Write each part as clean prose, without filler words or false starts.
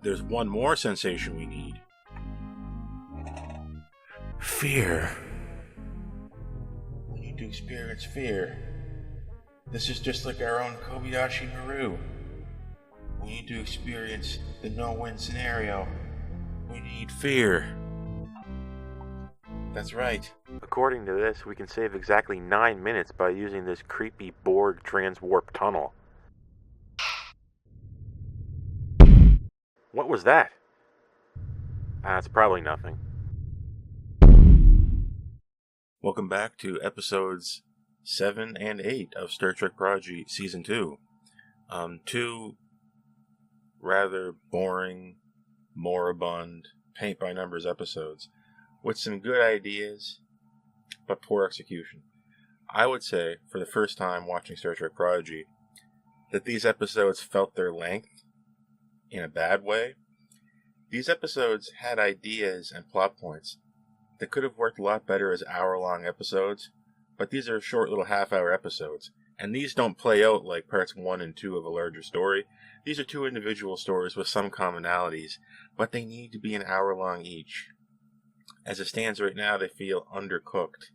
there's one more sensation we need. Fear. We need to experience fear. This is just like our own Kobayashi Maru. We need to experience the no-win scenario. We need fear. That's right. According to this, we can save exactly 9 minutes by using this creepy Borg transwarp tunnel. What was that? It's probably nothing. Welcome back to episodes 7 and 8 of Star Trek Prodigy Season 2. Two rather boring, moribund, paint-by-numbers episodes with some good ideas, but poor execution. I would say, for the first time watching Star Trek Prodigy, that these episodes felt their length in a bad way. These episodes had ideas and plot points that could have worked a lot better as hour-long episodes, but these are short little half-hour episodes, and these don't play out like parts 1 and 2 of a larger story. These are two individual stories with some commonalities, but they need to be an hour-long each. As it stands right now, they feel undercooked.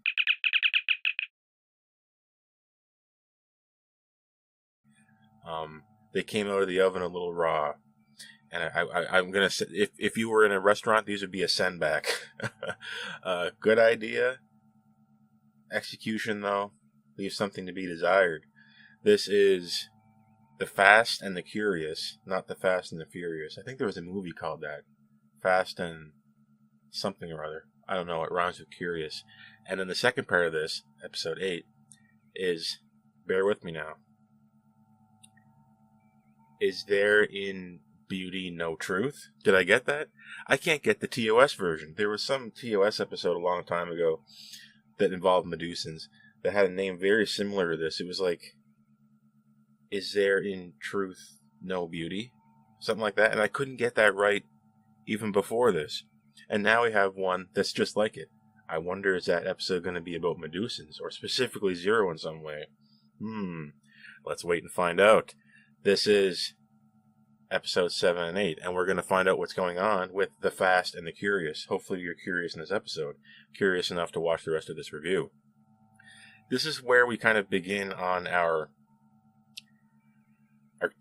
They came out of the oven a little raw. And I'm going to say, if you were in a restaurant, these would be a send back. Good idea. Execution, though, leaves something to be desired. This is The Fast and the Curious, not The Fast and the Furious. I think there was a movie called that. Fast and something or other. I don't know, it rhymes with curious. And then the second part of this, episode 8, is, bear with me now, is there in beauty no truth? Did I get that? I can't get the TOS version. There was some TOS episode a long time ago that involved Medusans that had a name very similar to this. It was like, is there in truth no beauty? Something like that. And I couldn't get that right even before this. And now we have one that's just like it. I wonder, is that episode going to be about Medusans, or specifically Zero in some way? Let's wait and find out. This is episodes 7 and 8, and we're going to find out what's going on with The Fast and the Curious. Hopefully you're curious in this episode. Curious enough to watch the rest of this review. This is where we kind of begin on our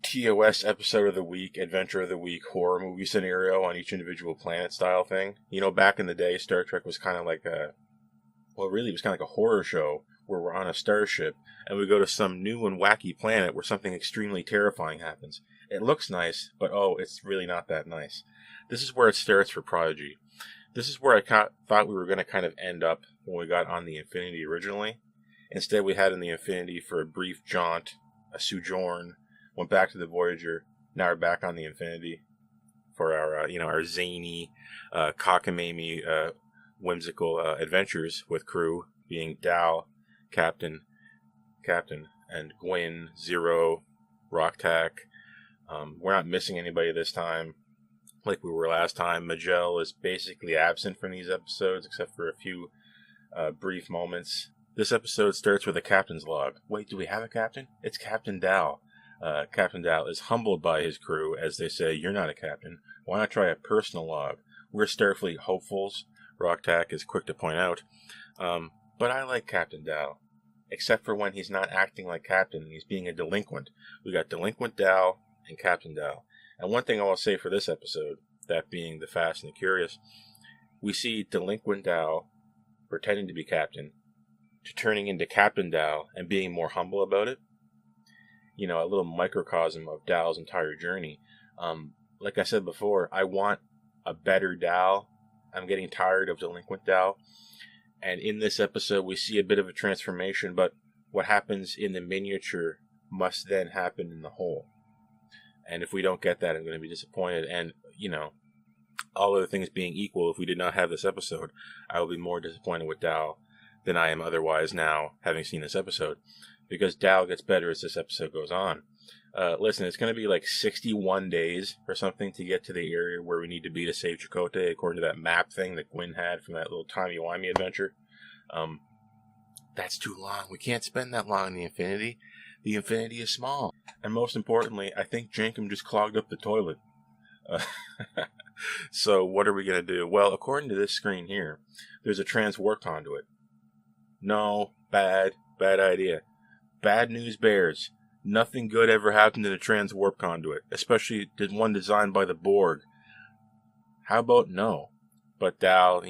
TOS episode of the week, adventure of the week, horror movie scenario on each individual planet style thing. You know, back in the day, Star Trek was kind of like it was kind of like a horror show where we're on a starship and we go to some new and wacky planet where something extremely terrifying happens. It looks nice, but it's really not that nice. This is where it starts for Prodigy. This is where I thought we were going to kind of end up when we got on the Infinity originally. Instead, we had in the Infinity for a brief jaunt, a sojourn, went back to the Voyager. Now we're back on the Infinity for our zany, cockamamie, whimsical adventures with crew, being Dal, Captain, and Gwyn, Zero, Rok-Tahk. We're not missing anybody this time, like we were last time. Maj'el is basically absent from these episodes, except for a few brief moments. This episode starts with a captain's log. Wait, do we have a captain? It's Captain Dal. Captain Dal is humbled by his crew as they say, "You're not a captain. Why not try a personal log?" We're Starfleet hopefuls, Rok-Tahk is quick to point out. But I like Captain Dal, except for when he's not acting like captain and he's being a delinquent. We got delinquent Dal and Captain Dal. And one thing I will say for this episode, that being The Fast and the Curious, we see delinquent Dal pretending to be captain, to turning into Captain Dal and being more humble about it. You know, a little microcosm of Dal's entire journey. Like I said before, I want a better Dal. I'm getting tired of delinquent Dal. And in this episode, we see a bit of a transformation, but what happens in the miniature must then happen in the whole. And if we don't get that, I'm going to be disappointed. And, you know, all other things being equal, if we did not have this episode, I will be more disappointed with Dal than I am otherwise now, having seen this episode. Because Dal gets better as this episode goes on. Listen, it's going to be like 61 days or something to get to the area where we need to be to save Chakotay, according to that map thing that Gwyn had from that little timey-wimey adventure. That's too long. We can't spend that long in the Infinity. The Infinity is small. And most importantly, I think Jankom just clogged up the toilet. Uh, so what are we going to do? Well, according to this screen here, there's a trans-warp conduit. No, bad idea. Bad news bears. Nothing good ever happened in a trans-warp conduit, especially one designed by the Borg. How about no? But Dal,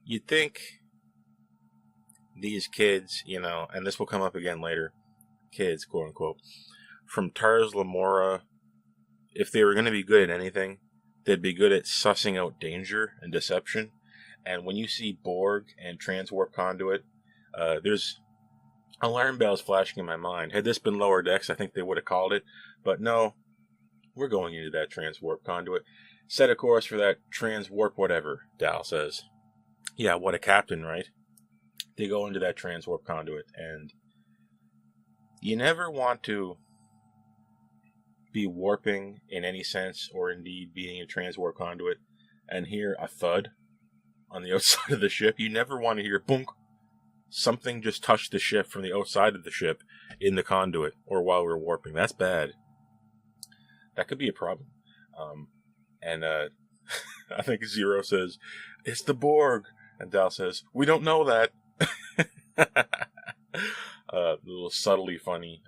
you'd think these kids, and this will come up again later, kids, quote unquote, from Tars Lamora, if they were going to be good at anything, they'd be good at sussing out danger and deception. And when you see Borg and trans-warp conduit, there's alarm bells flashing in my mind. Had this been lower decks, I think they would have called it. But no, we're going into that trans-warp conduit. Set a course for that trans-warp whatever, Dal says. Yeah, what a captain, right? They go into that trans-warp conduit, and you never want to be warping in any sense, or indeed being a trans-warp conduit, and hear a thud on the outside of the ship. You never want to hear boonk. Something just touched the ship from the outside of the ship in the conduit, or while we're warping. That's bad. That could be a problem. I think Zero says, "It's the Borg," and Dal says, "We don't know that." Little subtly funny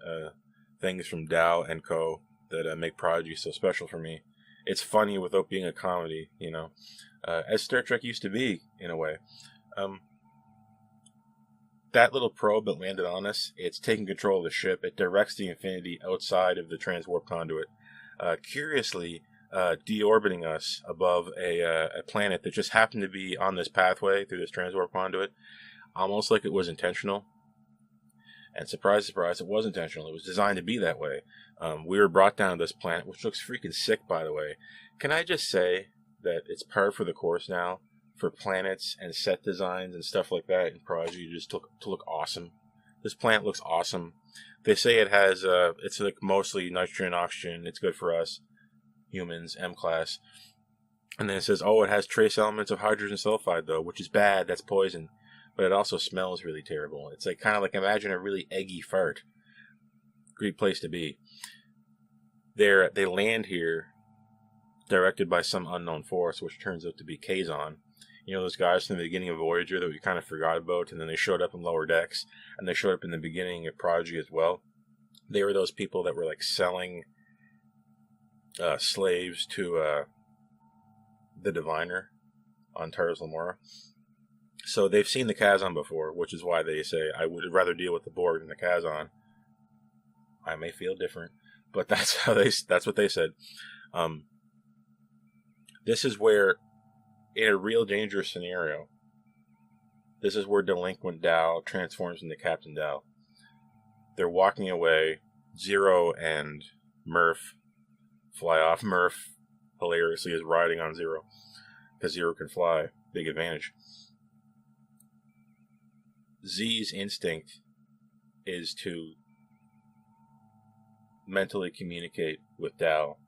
things from Dal and Co. that make Prodigy so special for me. It's funny without being a comedy, as Star Trek used to be, in a way. That little probe that landed on us, it's taking control of the ship. It directs the Infinity outside of the trans-warp conduit. Curiously, deorbiting us above a planet that just happened to be on this pathway through this trans-warp conduit, almost like it was intentional. And surprise, surprise, it was intentional. It was designed to be that way. We were brought down to this planet, which looks freaking sick, by the way. Can I just say that it's par for the course now for planets and set designs and stuff like that in Prodigy just to look awesome. This planet looks awesome. They say it has, it's like mostly nitrogen and oxygen. It's good for us humans, M-class. And then it says, it has trace elements of hydrogen sulfide, though, which is bad. That's poison. But it also smells really terrible. It's like kind of like, imagine a really eggy fart. Great place to be. They land here, directed by some unknown force, which turns out to be Kazon. Those guys from the beginning of Voyager that we kind of forgot about, and then they showed up in Lower Decks, and they showed up in the beginning of Prodigy as well. They were those people that were like selling slaves to the Diviner on Tars Lamora. So they've seen the Kazon before, which is why they say, I would rather deal with the Borg than the Kazon. I may feel different, but that's what they said. This is where, in a real dangerous scenario, this is where delinquent Dal transforms into Captain Dal. They're walking away. Zero and Murf fly off. Murf, hilariously, is riding on Zero, because Zero can fly. Big advantage. Z's instinct is to mentally communicate with Dal,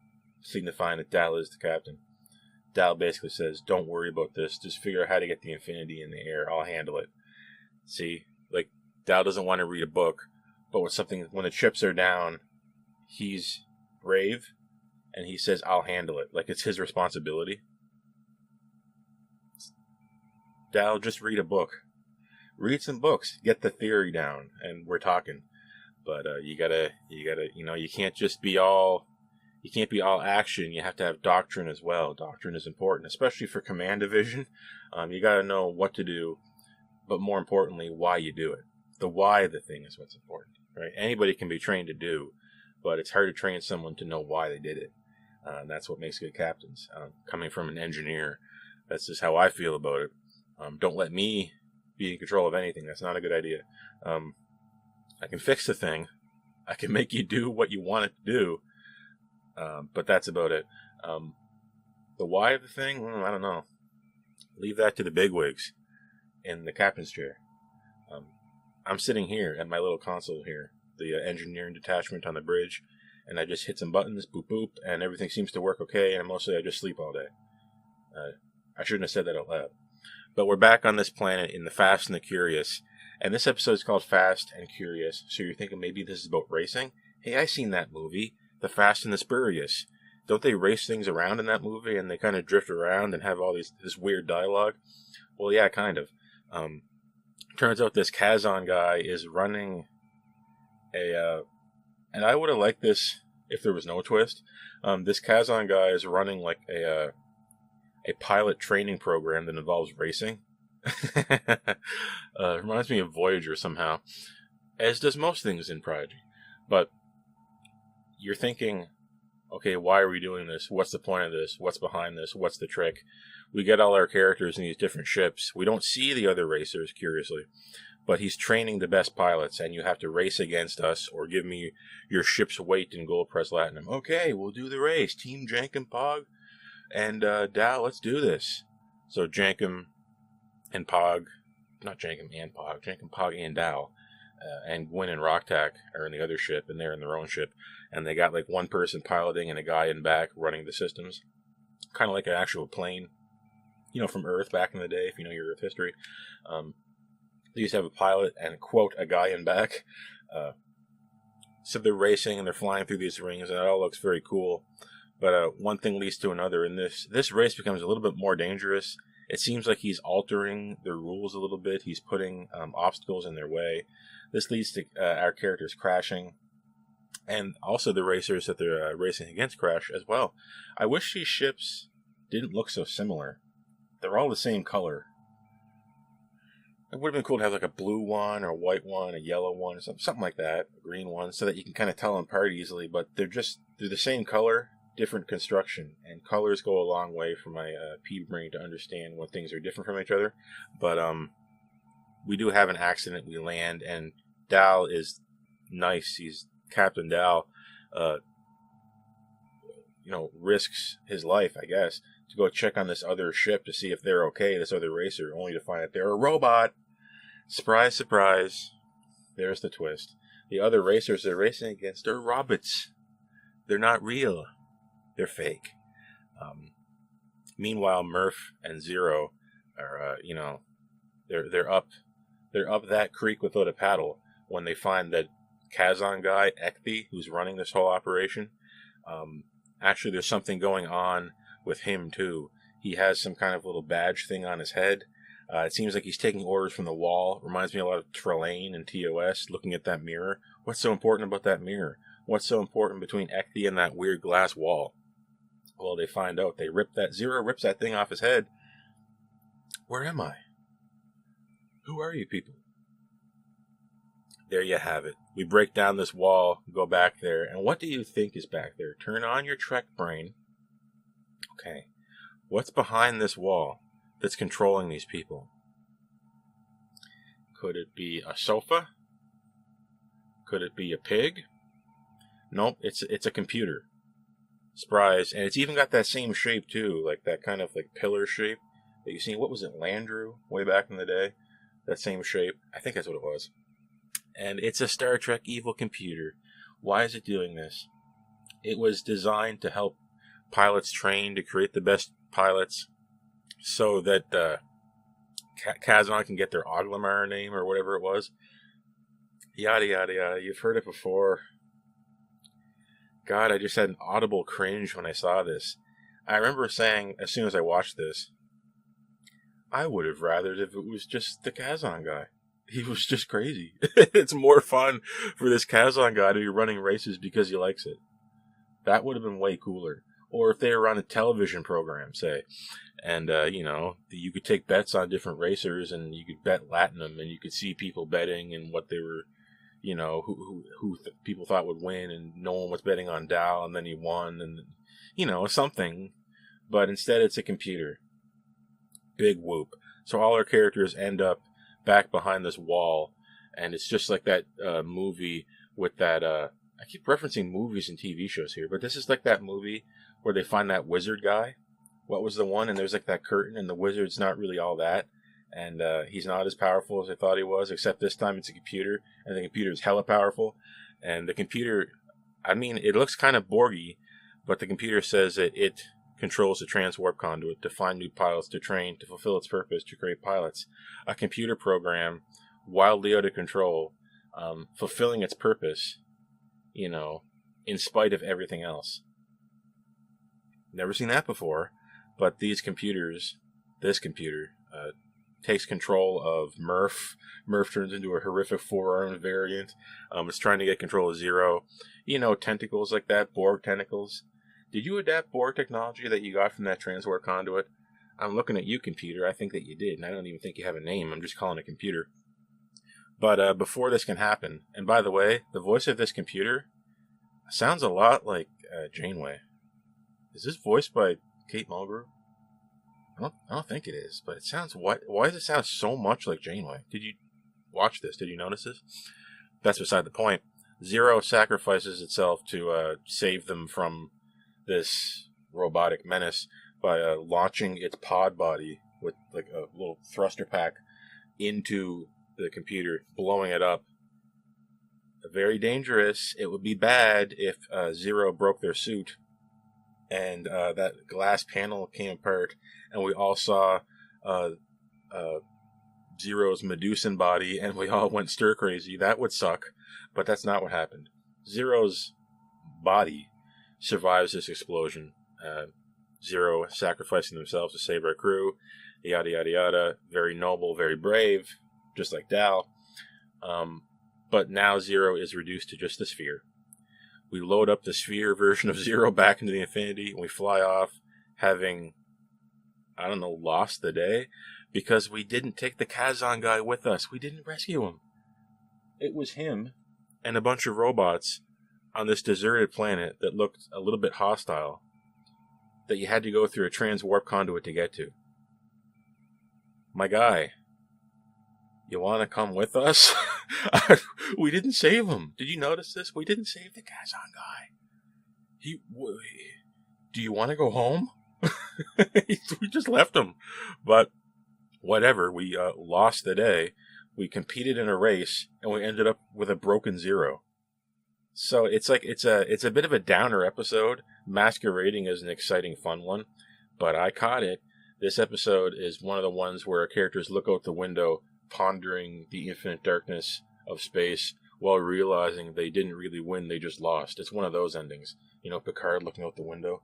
signifying that Dal is the captain. Dal basically says, don't worry about this, just figure out how to get the Infinity in the air, I'll handle it. See, like, Dal doesn't want to read a book, but when the chips are down, he's brave, and he says, I'll handle it, like it's his responsibility. Dal, just read a book. Read some books, get the theory down, and we're talking. But you gotta, you can't just be all, action. You have to have doctrine as well. Doctrine is important, especially for command division. You gotta know what to do, but more importantly, why you do it. The why of the thing is what's important, right? Anybody can be trained to do, but it's hard to train someone to know why they did it. And that's what makes good captains. Coming from an engineer, that's just how I feel about it. Don't let me be in control of anything. That's not a good idea. I can fix the thing. I can make you do what you want it to do. But that's about it. The why of the thing, I don't know. Leave that to the bigwigs in the captain's chair. I'm sitting here at my little console here, the engineering detachment on the bridge, and I just hit some buttons, boop boop, and everything seems to work okay, and mostly I just sleep all day. I shouldn't have said that out loud. But we're back on this planet in the Fast and the Curious, and this episode is called Fast and Curious, so you're thinking maybe this is about racing? Hey, I seen that movie, The Fast and the Spurious. don't they race things around in that movie and they kind of drift around and have all this weird dialogue? Well, yeah, kind of. Turns out this Kazon guy is running and I would have liked this if there was no twist. This Kazon guy is running like a pilot training program that involves racing. Reminds me of Voyager somehow, as does most things in Prodigy. But you're thinking, okay, why are we doing this? What's the point of this? What's behind this? What's the trick? We get all our characters in these different ships. We don't see the other racers, curiously. But he's training the best pilots, and you have to race against us, or give me your ship's weight in gold press platinum. Okay, we'll do the race. Team Jankom Pog and Dal, let's do this. So Jankom and Pog, not Jankom and Pog, Jankom Pog and Dal, and Gwyn and Rok-Tahk are in the other ship, and they're in their own ship. And they got like one person piloting and a guy in back running the systems. Kind of like an actual plane, from Earth back in the day, if you know your Earth history. They used to have a pilot and, quote, a guy in back. So they're racing and they're flying through these rings, and it all looks very cool. But one thing leads to another, and this race becomes a little bit more dangerous. It seems like he's altering the rules a little bit. He's putting obstacles in their way. This leads to our characters crashing, and also the racers that they're racing against crash as well. I wish these ships didn't look so similar. They're all the same color. It would have been cool to have like a blue one or a white one, a yellow one, or something like that, a green one, so that you can kind of tell them apart easily. But they're the same color, different construction, and colors go a long way for my pea brain to understand when things are different from each other. But we do have an accident. We land, and Dal is nice. He's Captain Dal. Risks his life, I guess, to go check on this other ship to see if they're okay, this other racer, only to find that they're a robot. Surprise, surprise. There's the twist. The other racers they're racing against are robots. They're not real. They're fake. Meanwhile, Murf and Zero are, they're up that creek without a paddle when they find that Kazon guy, Ekthi, who's running this whole operation. Actually, there's something going on with him, too. He has some kind of little badge thing on his head. It seems like he's taking orders from the wall. Reminds me a lot of Trelane and TOS, looking at that mirror. What's so important about that mirror? What's so important between Ekthi and that weird glass wall? Well, they find out. Zero rips that thing off his head. Where am I? Who are you people? There you have it. We break down this wall, go back there, and what do you think is back there? Turn on your Trek brain. Okay. What's behind this wall that's controlling these people? Could it be a sofa? Could it be a pig? Nope, it's a computer. Surprise. And it's even got that same shape too, like that kind of like pillar shape that you seen. What was it, Landrew, way back in the day? That same shape. I think that's what it was. And it's a Star Trek evil computer. Why is it doing this? It was designed to help pilots train to create the best pilots so that Kazon can get their Oglamar name or whatever it was. Yada, yada, yada. You've heard it before. God, I just had an audible cringe when I saw this. I remember saying, as soon as I watched this, I would have rathered if it was just the Kazon guy. He was just crazy. It's more fun for this Kazon guy to be running races because he likes it. That would have been way cooler. Or if they were on a television program, say, and, you could take bets on different racers, and you could bet Latinum, and you could see people betting and what they were, who people thought would win, and no one was betting on Dal, and then he won, and, something. But instead, it's a computer. Big whoop. So all our characters end up back behind this wall, and it's just like that movie with that, I keep referencing movies and TV shows here, but this is like that movie where they find that wizard guy. What was the one? And there's like that curtain, and the wizard's not really all that, and he's not as powerful as I thought he was, except this time it's a computer, and the computer is hella powerful, and the computer, it looks kind of Borgy, but the computer says that it controls the transwarp conduit to find new pilots to train to fulfill its purpose to create pilots. A computer program, wildly out of control, fulfilling its purpose, in spite of everything else. Never seen that before. But this computer, takes control of Murf. Murf turns into a horrific four-armed variant. It's trying to get control of Zero. You know, tentacles like that, Borg tentacles. Did you adapt Borg technology that you got from that transport conduit? I'm looking at you, computer. I think that you did, and I don't even think you have a name. I'm just calling it computer. But before this can happen, and by the way, the voice of this computer sounds a lot like Janeway. Is this voiced by Kate Mulgrew? I don't think it is, but it sounds... Why does it sound so much like Janeway? Did you watch this? Did you notice this? That's beside the point. Zero sacrifices itself to save them from this robotic menace by launching its pod body with like a little thruster pack into the computer, blowing it up. Very dangerous. It would be bad if Zero broke their suit and that glass panel came apart and we all saw Zero's Medusan body and we all went stir crazy. That would suck, but that's not what happened. Zero's body survives this explosion. Zero sacrificing themselves to save our crew, yada yada yada. Very noble, very brave, just like Dal. But now Zero is reduced to just the sphere. We load up the sphere version of Zero back into the Infinity, and we fly off, having, I don't know, lost the day, because we didn't take the Kazon guy with us. We didn't rescue him. It was him and a bunch of robots on this deserted planet that looked a little bit hostile, that you had to go through a transwarp conduit to get to. My guy, you want to come with us? We didn't save him. Did you notice this? We didn't save the Kazon guy. Do you want to go home? We just left him. But whatever, we lost the day. We competed in a race, and we ended up with a broken Zero. So it's like it's a bit of a downer episode, masquerading as an exciting, fun one. But I caught it. This episode is one of the ones where our characters look out the window, pondering the infinite darkness of space, while realizing they didn't really win, they just lost. It's one of those endings. You know, Picard looking out the window.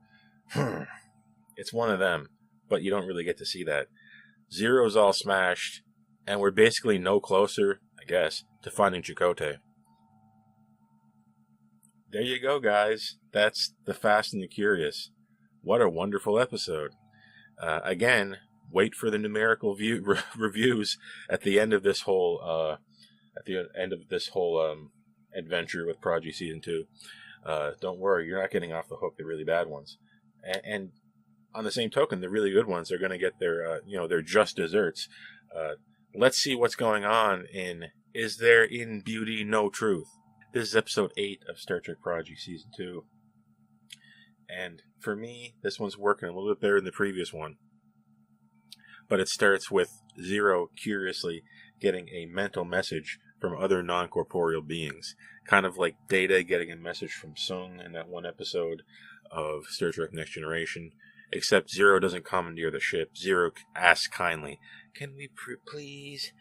It's one of them, but you don't really get to see that. Zero's all smashed, and we're basically no closer, I guess, to finding Chakotay. There you go, guys. That's The Fast and the Curious. What a wonderful episode. Again, wait for the numerical reviews at the end of this whole adventure with Prodigy Season 2. Don't worry, you're not getting off the hook, the really bad ones. And on the same token, the really good ones are going to get their just desserts. Let's see what's going on in Is There in Beauty No Truth? This is episode 8 of Star Trek Prodigy Season 2. And for me, this one's working a little bit better than the previous one. But it starts with Zero curiously getting a mental message from other non-corporeal beings. Kind of like Data getting a message from Sung in that one episode of Star Trek Next Generation. Except Zero doesn't commandeer the ship. Zero asks kindly, "Can we please,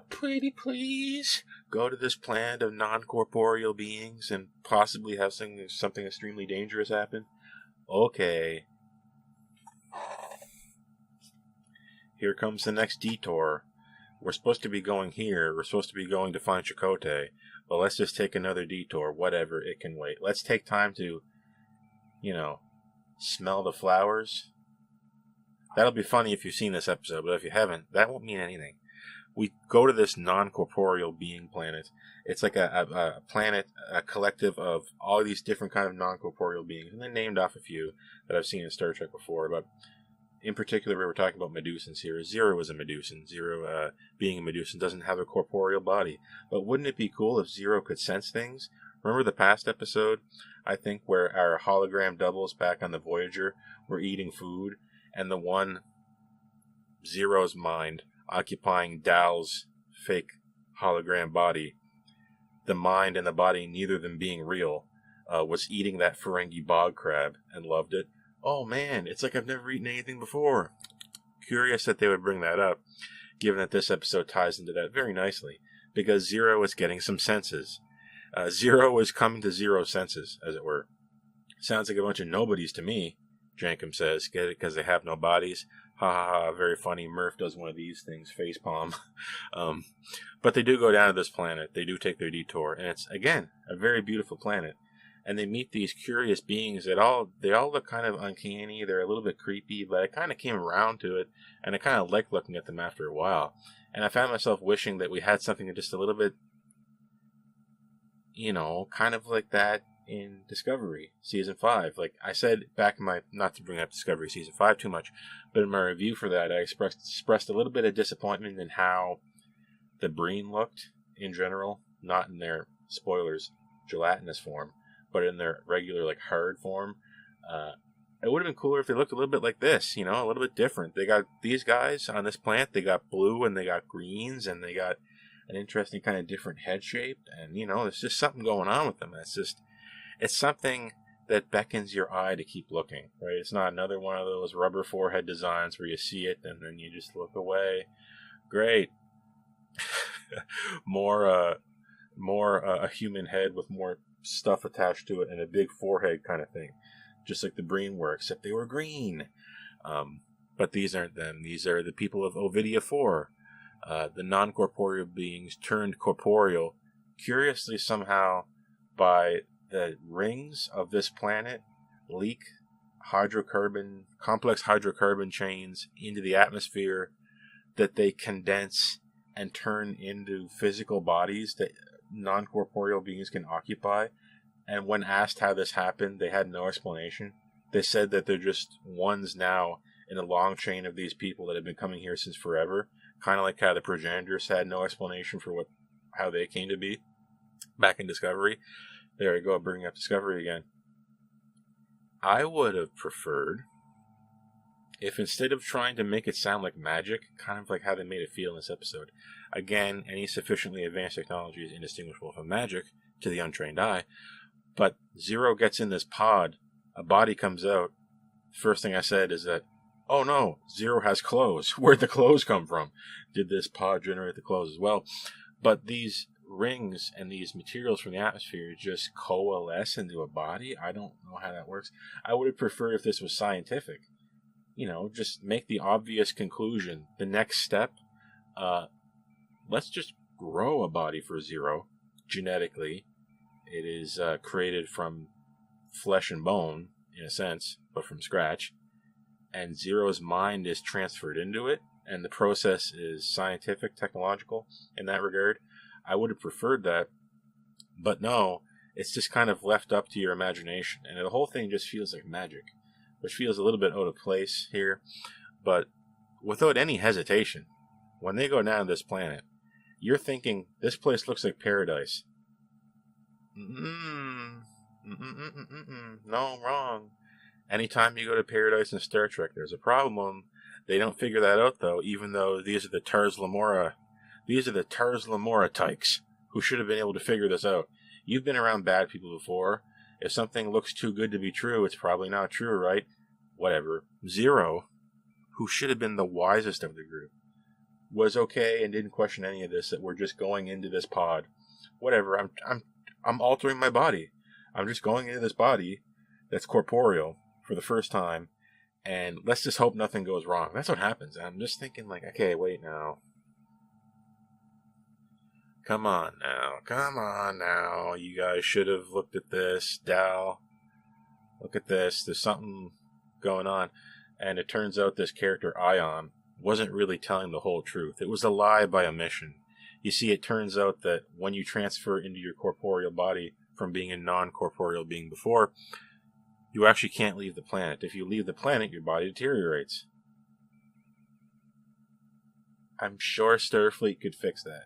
pretty please, go to this planet of non-corporeal beings and possibly have something extremely dangerous happen?" Okay. Here comes the next detour. We're supposed to be going here. We're supposed to be going to find Chakotay. But let's just take another detour. Whatever, it can wait. Let's take time to, smell the flowers. That'll be funny if you've seen this episode, but if you haven't, that won't mean anything. We go to this non-corporeal being planet. It's like a planet, a collective of all these different kind of non-corporeal beings. And they named off a few that I've seen in Star Trek before, but in particular, we were talking about Medusans here. Zero is a Medusan. Zero, being a Medusan, doesn't have a corporeal body. But wouldn't it be cool if Zero could sense things? Remember the past episode, I think, where our hologram doubles back on the Voyager were eating food, and the one, Zero's mind, occupying Dal's fake hologram body, the mind and the body, neither of them being real, was eating that Ferengi bog crab and loved it. Oh man, it's like I've never eaten anything before. Curious that they would bring that up, given that this episode ties into that very nicely, because Zero is getting some senses. Zero is coming to Zero's senses, as it were. Sounds like a bunch of nobodies to me. Jankom says. Get it? Because they have no bodies. Ha ha ha, very funny. Murf does one of these things, facepalm. But they do go down to this planet. They do take their detour. And it's, again, a very beautiful planet. And they meet these curious beings that they all look kind of uncanny. They're a little bit creepy, but I kind of came around to it. And I kind of liked looking at them after a while. And I found myself wishing that we had something just a little bit, kind of like that in Discovery Season 5. Like I said back in not to bring up Discovery Season 5 too much, but in my review for that, I expressed a little bit of disappointment in how the Breen looked in general, not in their, spoilers, gelatinous form, but in their regular, like, hard form. It would have been cooler if they looked a little bit like this, a little bit different. They got these guys on this planet, they got blue and they got greens and they got an interesting kind of different head shape. And, there's just something going on with them. It's something that beckons your eye to keep looking, right? It's not another one of those rubber forehead designs where you see it and then you just look away. Great. more a human head with more stuff attached to it and a big forehead kind of thing, just like the Breen were, except they were green. But these aren't them. These are the people of Ovidia 4, the non-corporeal beings turned corporeal, curiously somehow by the rings of this planet leak complex hydrocarbon chains into the atmosphere that they condense and turn into physical bodies that non-corporeal beings can occupy. And when asked how this happened, they had no explanation. They said that they're just ones now in a long chain of these people that have been coming here since forever. Kind of like how the progenitors had no explanation for how they came to be back in Discovery. There you go, bringing up Discovery again. I would have preferred if instead of trying to make it sound like magic, kind of like how they made it feel in this episode, again, any sufficiently advanced technology is indistinguishable from magic to the untrained eye, but Zero gets in this pod, a body comes out. First thing I said is that, oh no, Zero has clothes. Where'd the clothes come from? Did this pod generate the clothes as well? But these rings and these materials from the atmosphere just coalesce into a body? I don't know how that works. I would have preferred if this was scientific. Just make the obvious conclusion. The next step, let's just grow a body for Zero genetically. It is created from flesh and bone, in a sense, but from scratch. And Zero's mind is transferred into it, and the process is scientific, technological in that regard. I would have preferred that, but no, it's just kind of left up to your imagination, and the whole thing just feels like magic, which feels a little bit out of place here, but without any hesitation, when they go down to this planet, you're thinking, this place looks like paradise. No, wrong. Anytime you go to paradise in Star Trek, there's a problem. They don't figure that out, though, even though these are the Tars Lamora tykes who should have been able to figure this out. You've been around bad people before. If something looks too good to be true, it's probably not true, right? Whatever. Zero, who should have been the wisest of the group, was okay and didn't question any of this, that we're just going into this pod. Whatever, I'm altering my body. I'm just going into this body that's corporeal for the first time, and let's just hope nothing goes wrong. That's what happens. And I'm just thinking, like, okay, wait now. Come on now. You guys should have looked at this. Dal, look at this. There's something going on. And it turns out this character, Ion, wasn't really telling the whole truth. It was a lie by omission. You see, it turns out that when you transfer into your corporeal body from being a non-corporeal being before, you actually can't leave the planet. If you leave the planet, your body deteriorates. I'm sure Starfleet could fix that.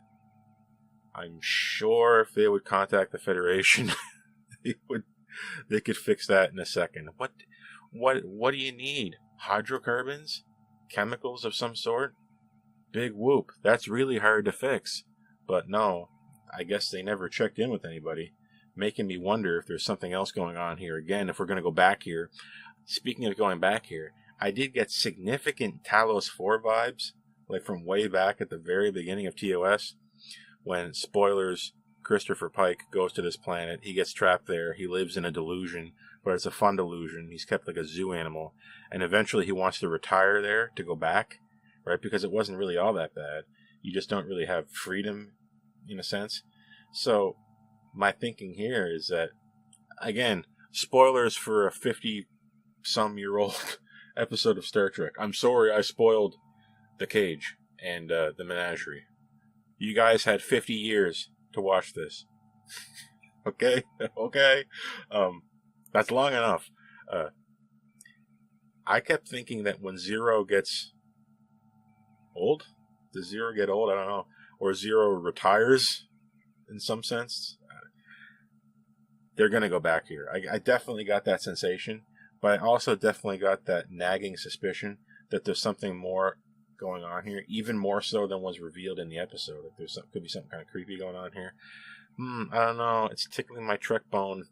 I'm sure if they would contact the Federation, they could fix that in a second. What do you need? Hydrocarbons? Chemicals of some sort? Big whoop. That's really hard to fix. But no, I guess they never checked in with anybody, making me wonder if there's something else going on here. Again, if we're going to go back here, speaking of going back here, I did get significant Talos 4 vibes, like from way back at the very beginning of TOS, when, spoilers, Christopher Pike goes to this planet, he gets trapped there, he lives in a delusion but it's a fun delusion. He's kept like a zoo animal, and eventually he wants to retire there to go back, right? Because it wasn't really all that bad. You just don't really have freedom, in a sense. So my thinking here is that, again, spoilers for a 50-some-year-old episode of Star Trek. I'm sorry I spoiled the cage and the menagerie. You guys had 50 years to watch this. Okay? Okay? That's long enough. I kept thinking that when Zero gets old, does Zero get old? I don't know. Or Zero retires, in some sense. They're going to go back here. I definitely got that sensation, but I also definitely got that nagging suspicion that there's something more going on here, even more so than was revealed in the episode. Like could be something kind of creepy going on here. I don't know. It's tickling my Trek bone.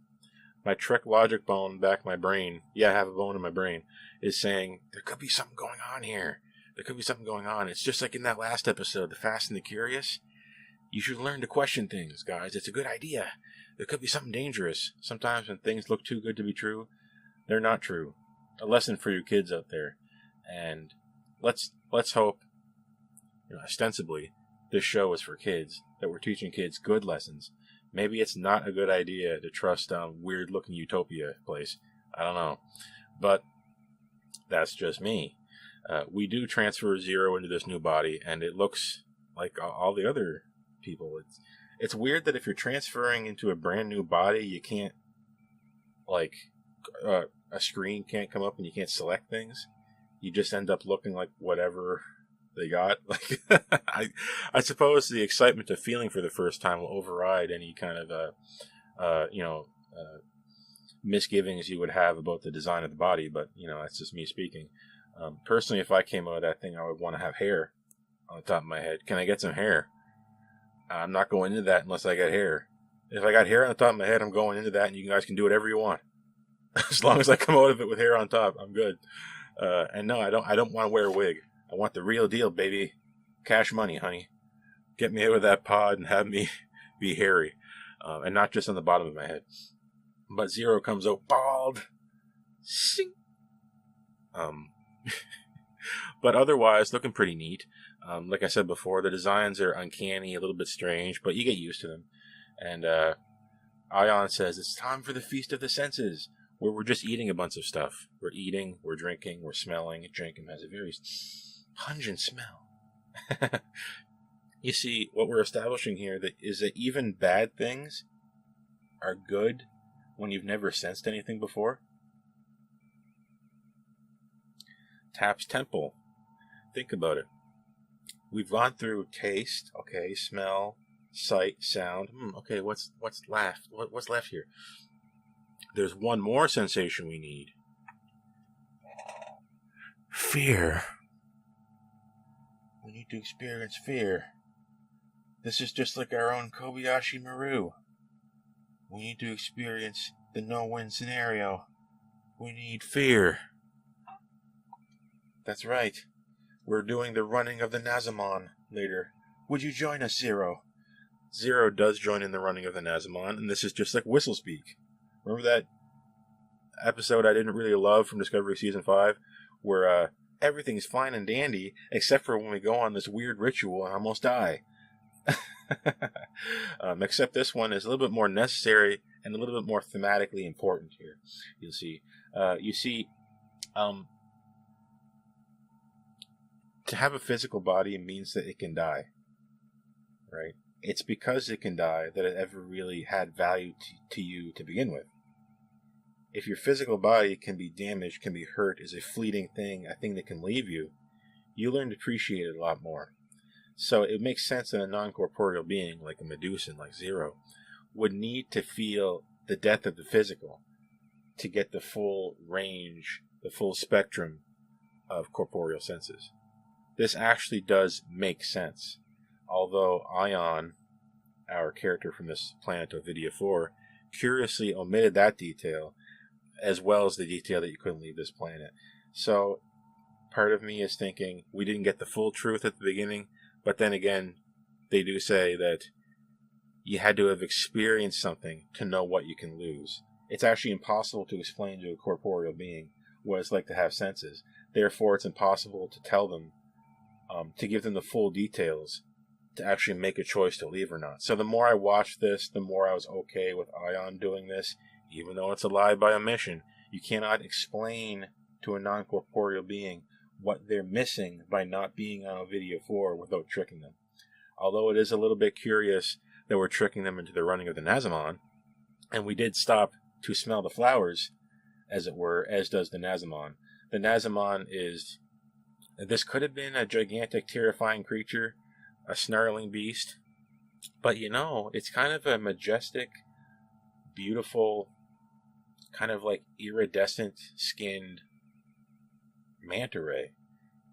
My Trek logic bone back in my brain. Yeah, I have a bone in my brain. Is saying, there could be something going on here. There could be something going on. It's just like in that last episode, The Fast and the Curious. You should learn to question things, guys. It's a good idea. There could be something dangerous. Sometimes when things look too good to be true, they're not true. A lesson for you kids out there. And let's hope, ostensibly, this show is for kids, that we're teaching kids good lessons. Maybe it's not a good idea to trust weird-looking utopia place. I don't know. But that's just me. We do transfer Zero into this new body, and it looks like all the other people. It's weird that if you're transferring into a brand new body, you can't, a screen can't come up and you can't select things. You just end up looking like whatever they got. Like, I suppose the excitement of feeling for the first time will override any kind of, misgivings you would have about the design of the body. But, that's just me speaking. Personally, if I came out of that thing, I would want to have hair on the top of my head. Can I get some hair? I'm not going into that unless I got hair. If I got hair on the top of my head, I'm going into that, and you guys can do whatever you want. As long as I come out of it with hair on top, I'm good. And no, I don't want to wear a wig. I want the real deal, baby. Cash money, honey. Get me out of that pod and have me be hairy. And not just on the bottom of my head. But Zero comes out bald. Sing. But otherwise, looking pretty neat. Like I said before, the designs are uncanny, a little bit strange, but you get used to them. And Ion says, it's time for the Feast of the Senses, where we're just eating a bunch of stuff. We're eating, we're drinking, we're smelling. Jankom has a very pungent smell. You see, what we're establishing here is that even bad things are good when you've never sensed anything before. Tap's Temple. Think about it. We've gone through taste, okay, smell, sight, sound. Okay, what's left? What's left here? There's one more sensation we need. Fear. We need to experience fear. This is just like our own Kobayashi Maru. We need to experience the no-win scenario. We need fear. That's right. We're doing the running of the Nazamon later. Would you join us, Zero? Zero does join in the running of the Nazamon, and this is just like Whistle Speak. Remember that episode I didn't really love from Discovery Season 5? Where everything's fine and dandy, except for when we go on this weird ritual and almost die. Except this one is a little bit more necessary and a little bit more thematically important here. You see, to have a physical body means that it can die, right? It's because it can die that it ever really had value to you to begin with. If your physical body can be damaged, can be hurt, is a fleeting thing, a thing that can leave you, you learn to appreciate it a lot more. So it makes sense that a non-corporeal being, like a Medusan, like Zero, would need to feel the death of the physical to get the full range, the full spectrum of corporeal senses. This actually does make sense. Although Ion, our character from this planet Ovidia 4, curiously omitted that detail, as well as the detail that you couldn't leave this planet. So, part of me is thinking we didn't get the full truth at the beginning, but then again, they do say that you had to have experienced something to know what you can lose. it's actually impossible to explain to a corporeal being what it's like to have senses. Therefore, it's impossible to tell them, to give them the full details to actually make a choice to leave or not. So the more I watched this, the more I was okay with Ion doing this, even though it's a lie by omission. You cannot explain to a non-corporeal being what they're missing by not being on a video 4 without tricking them. Although it is a little bit curious that we're tricking them into the running of the Nazimon, and we did stop to smell the flowers, as it were, as does the Nazimon. The Nazimon is... This could have been a gigantic, terrifying creature, a snarling beast, but it's kind of a majestic, beautiful, kind of like iridescent skinned manta ray.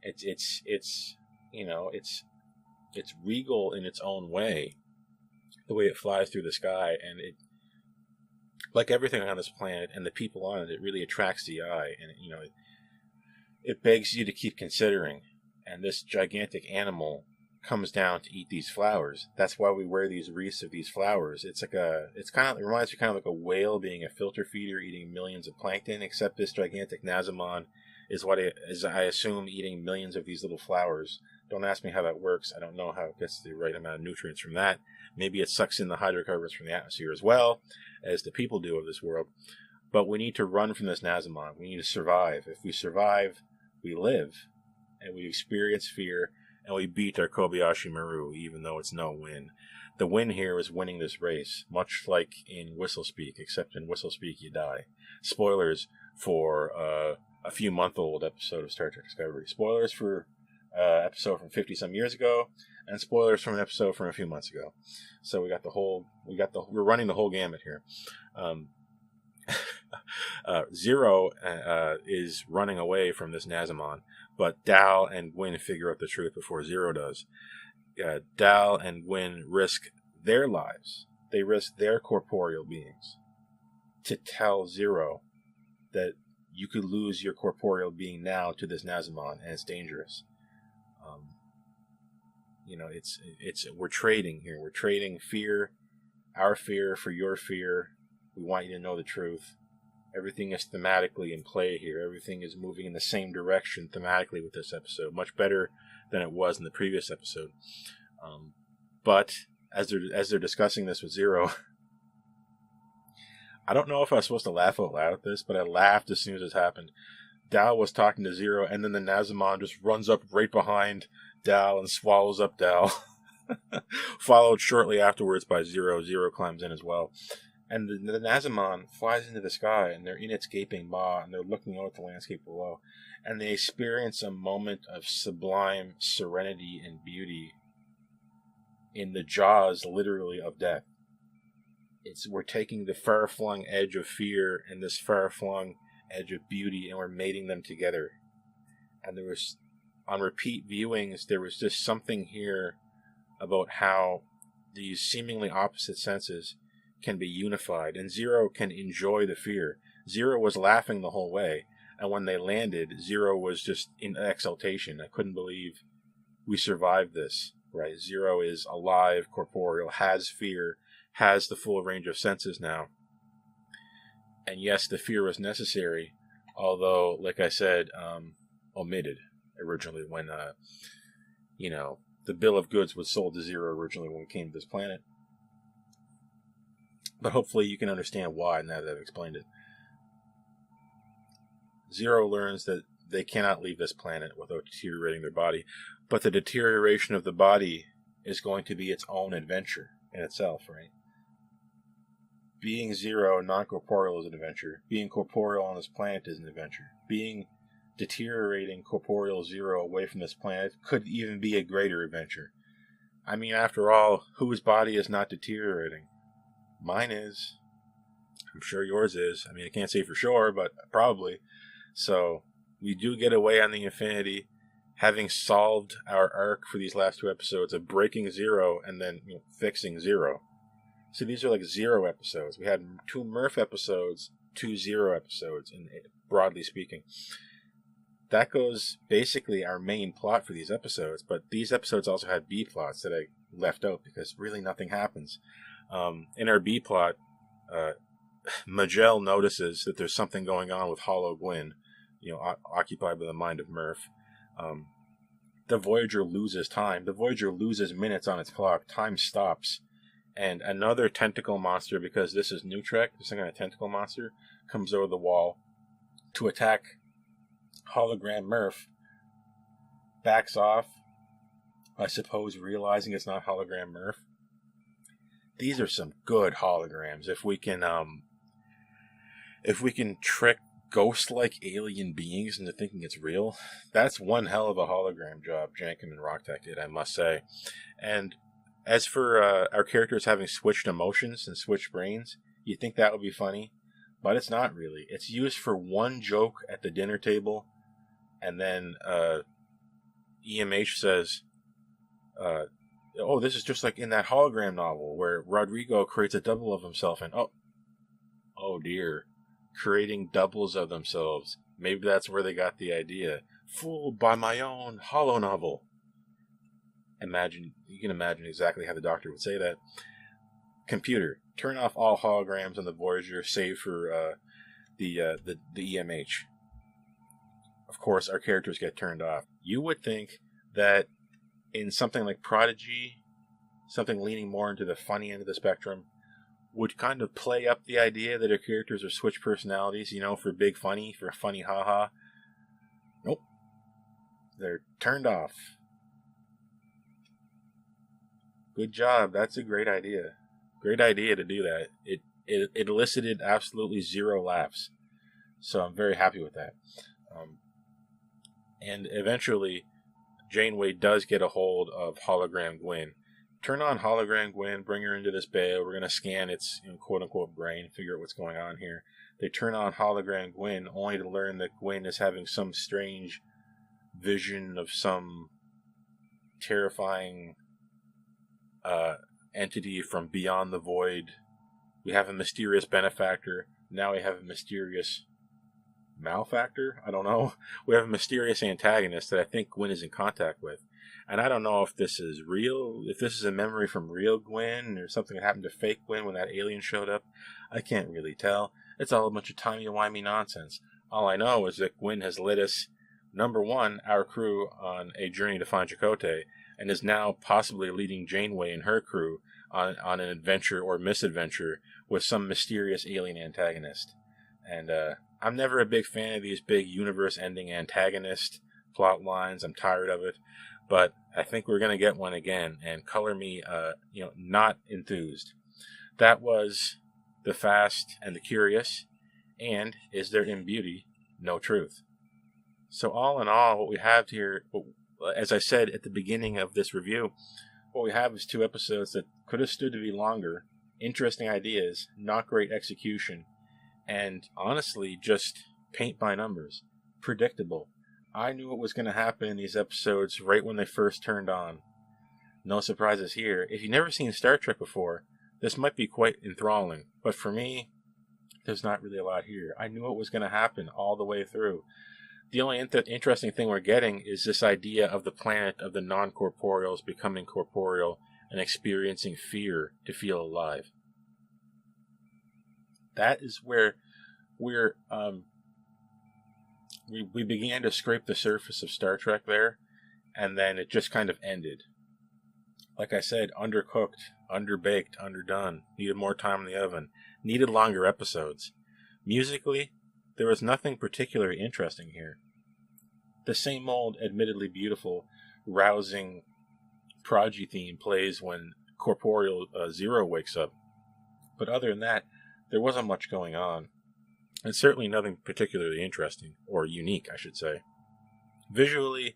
It's regal in its own way, the way it flies through the sky, and it, like everything on this planet and the people on it, it really attracts the eye, and it begs you to keep considering. And this gigantic animal comes down to eat these flowers. That's why we wear these wreaths of these flowers. It reminds me kind of like a whale being a filter feeder eating millions of plankton, except this gigantic Nazimon is I assume, eating millions of these little flowers. Don't ask me how that works. I don't know how it gets the right amount of nutrients from that. Maybe it sucks in the hydrocarbons from the atmosphere as well, as the people do of this world. But we need to run from this Nazimon. We need to survive. If we survive, we live, and we experience fear, and we beat our Kobayashi Maru, even though it's no win. The win here is winning this race, much like in Whistlespeak, except in Whistlespeak you die. Spoilers for a few-month-old episode of Star Trek Discovery. Spoilers for episode from 50-some years ago, and spoilers from an episode from a few months ago. So we're running the whole gamut here. Zero is running away from this Nazimon, but Dal and Gwyn figure out the truth before Zero does. Dal and Gwyn risk their lives. They risk their corporeal beings to tell Zero that you could lose your corporeal being now to this Nazimon, and it's dangerous. We're trading here. We're trading fear, our fear for your fear. We want you to know the truth. Everything is thematically in play here. Everything is moving in the same direction thematically with this episode, much better than it was in the previous episode. But as they're discussing this with Zero, I don't know if I was supposed to laugh out loud at this, but I laughed as soon as it happened. Dal was talking to Zero, and then the Nazimon just runs up right behind Dal and swallows up Dal. Followed shortly afterwards by Zero. Zero climbs in as well. And the Nazimon flies into the sky, and they're in its gaping maw, and they're looking out at the landscape below. And they experience a moment of sublime serenity and beauty in the jaws, literally, of death. We're taking the far-flung edge of fear and this far-flung edge of beauty, and we're mating them together. And there was, on repeat viewings, there was just something here about how these seemingly opposite senses can be unified, and Zero can enjoy the fear. Zero was laughing the whole way, and when they landed, Zero was just in exultation. I couldn't believe we survived this, right? Zero is alive, corporeal, has fear, has the full range of senses now. And yes, the fear was necessary, although, like I said, omitted originally when, the bill of goods was sold to Zero originally when we came to this planet. But hopefully you can understand why now that I've explained it. Zero learns that they cannot leave this planet without deteriorating their body, but the deterioration of the body is going to be its own adventure in itself, right? Being Zero, non-corporeal, is an adventure. Being corporeal on this planet is an adventure. Being deteriorating corporeal Zero away from this planet could even be a greater adventure. I mean, after all, whose body is not deteriorating? Mine is. I'm sure yours is. I mean, I can't say for sure, but probably. So, we do get away on the Infinity, having solved our arc for these last 2 episodes of breaking Zero and then fixing Zero. So these are like Zero episodes. We had 2 Murf episodes, 2 Zero episodes, broadly speaking. That goes basically our main plot for these episodes, but these episodes also had B plots that I left out because really nothing happens. In our B plot, Maj'el notices that there's something going on with Holo Gwyn, occupied by the mind of Murf. The Voyager loses time. The Voyager loses minutes on its clock. Time stops. And another tentacle monster, because this is New Trek, there's some kind of tentacle monster, comes over the wall to attack hologram Murf. Backs off, I suppose, realizing it's not hologram Murf. These are some good holograms. If we can trick ghost-like alien beings into thinking it's real, that's one hell of a hologram job Jankom and Rok-Tahk did, I must say. And as for our characters having switched emotions and switched brains, you'd think that would be funny, but it's not really. It's used for one joke at the dinner table, and then EMH says, oh, this is just like in that hologram novel where Rodrigo creates a double of himself, and oh dear, creating doubles of themselves. Maybe that's where they got the idea. Fooled by my own holo novel. You can imagine exactly how the Doctor would say that. Computer, turn off all holograms on the Voyager, save for the EMH. Of course, our characters get turned off. You would think that in something like Prodigy, something leaning more into the funny end of the spectrum, would kind of play up the idea that our characters are switch personalities, for big funny, for funny haha. Nope. They're turned off. Good job. That's a great idea. Great idea to do that. It elicited absolutely zero laughs. So I'm very happy with that. And eventually, Janeway does get a hold of hologram Gwyn. Turn on hologram Gwyn, bring her into this bay. We're going to scan its quote-unquote brain, figure out what's going on here. They turn on hologram Gwyn, only to learn that Gwyn is having some strange vision of some terrifying entity from beyond the void. We have a mysterious benefactor. Now we have a mysterious malefactor? I don't know. We have a mysterious antagonist that I think Gwyn is in contact with. And I don't know if this is real, if this is a memory from real Gwyn, or something that happened to fake Gwyn when that alien showed up. I can't really tell. It's all a bunch of timey-wimey nonsense. All I know is that Gwyn has led us, number one, our crew, on a journey to find Chakotay, and is now possibly leading Janeway and her crew on an adventure or misadventure with some mysterious alien antagonist. And I'm never a big fan of these big universe-ending antagonist plot lines. I'm tired of it. But I think we're going to get one again, and color me, not enthused. That was The Fast and the Curious, and Is There in Beauty No Truth? So all in all, what we have here, as I said at the beginning of this review, what we have is 2 episodes that could have stood to be longer, interesting ideas, not great execution, and honestly, just paint by numbers. Predictable. I knew what was going to happen in these episodes right when they first turned on. No surprises here. If you've never seen Star Trek before, this might be quite enthralling, but for me, there's not really a lot here. I knew what was going to happen all the way through. The only interesting thing we're getting is this idea of the planet of the non-corporeals becoming corporeal and experiencing fear to feel alive. That is where we began to scrape the surface of Star Trek there, and then it just kind of ended. Like I said, undercooked, underbaked, underdone, needed more time in the oven, needed longer episodes. Musically, there was nothing particularly interesting here. The same old, admittedly beautiful, rousing Prodigy theme plays when Corporeal Zero wakes up. But other than that, there wasn't much going on. And certainly nothing particularly interesting, or unique, I should say. Visually,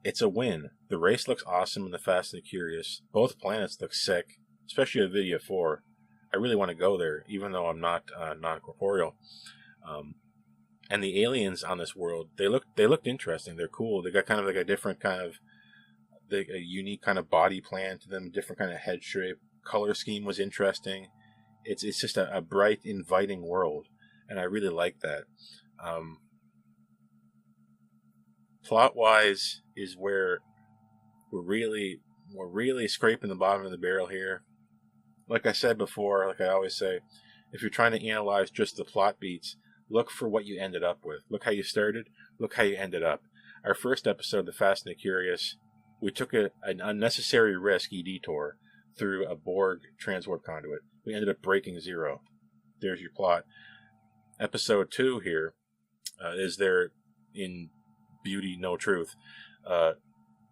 it's a win. The race looks awesome in The Fast and the Curious. Both planets look sick, especially Avidia 4. I really want to go there, even though I'm not non-corporeal. And the aliens on this world, they looked interesting. They're cool. They got kind of like a different kind of, a unique kind of body plan to them, different kind of head shape. Color scheme was interesting. It's just a bright, inviting world, and I really like that. Plot-wise is where we're really scraping the bottom of the barrel here. Like I said before, like I always say, If you're trying to analyze just the plot beats, look for what you ended up with. Look how you started, look how you ended up. Our first episode, The Fast and the Curious, we took an unnecessary risky detour through a Borg transport conduit. We ended up breaking zero. There's your plot. Episode 2 here is there in Beauty, No Truth.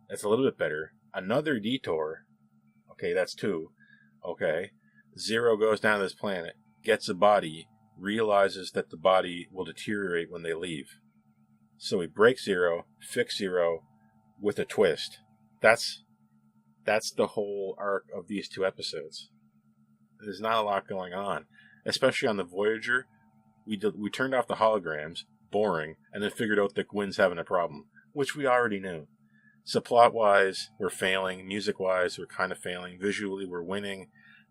It's a little bit better. Another detour. Okay, that's 2. Okay. Zero goes down to this planet, gets a body, realizes that the body will deteriorate when they leave. So we break Zero, fix Zero with a twist. That's the whole arc of these 2 episodes. There's not a lot going on, especially on the Voyager. We turned off the holograms, boring, and then figured out that Gwyn's having a problem, which we already knew. So plot-wise, we're failing. Music-wise, we're kind of failing. Visually, we're winning.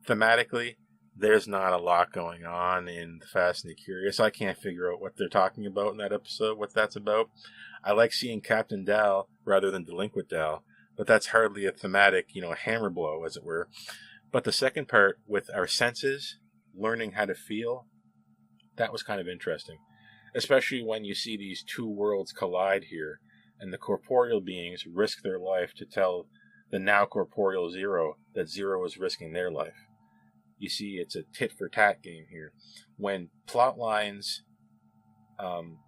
Thematically, there's not a lot going on in The Fast and the Curious. I can't figure out what they're talking about in that episode, what that's about. I like seeing Captain Dal rather than Delinquent Dal, but that's hardly a thematic, hammer blow, as it were. But the second part, with our senses, learning how to feel, that was kind of interesting. Especially when you see these 2 worlds collide here, and the corporeal beings risk their life to tell the now corporeal Zero that Zero is risking their life. You see, it's a tit-for-tat game here. When plot lines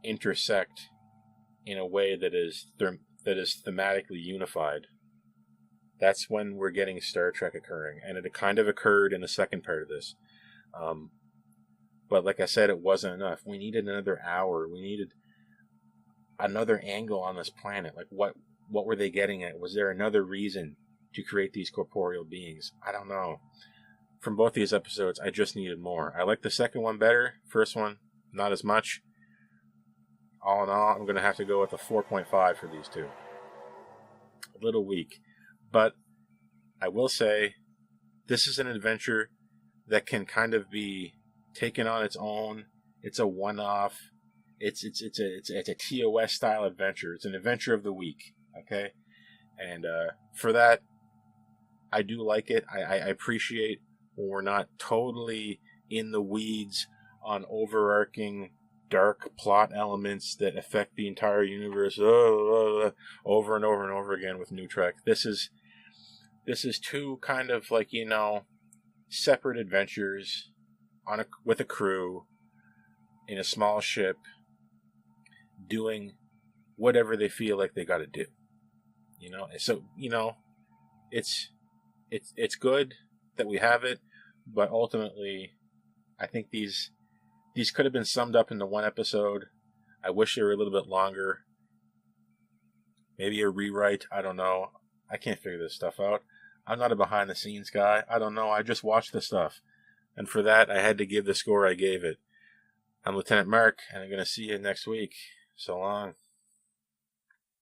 intersect in a way that is thematically unified, that's when we're getting Star Trek occurring. And it kind of occurred in the second part of this. But like I said, it wasn't enough. We needed another hour. We needed another angle on this planet. Like, what were they getting at? Was there another reason to create these corporeal beings? I don't know. From both these episodes, I just needed more. I like the second one better. First one, not as much. All in all, I'm going to have to go with a 4.5 for these 2. A little weak. But I will say, this is an adventure that can kind of be taken on its own. It's a one-off. It's a TOS style adventure. It's an adventure of the week. Okay, and for that, I do like it. I appreciate when we're not totally in the weeds on overarching dark plot elements that affect the entire universe over and over and over again with New Trek. This is 2 kind of separate adventures with a crew in a small ship doing whatever they feel like they got to do. So it's good that we have it, but ultimately, I think these could have been summed up into 1 episode. I wish they were a little bit longer. Maybe a rewrite. I don't know. I can't figure this stuff out. I'm not a behind-the-scenes guy. I don't know. I just watch the stuff. And for that, I had to give the score I gave it. I'm Lieutenant Mark, and I'm going to see you next week. So long.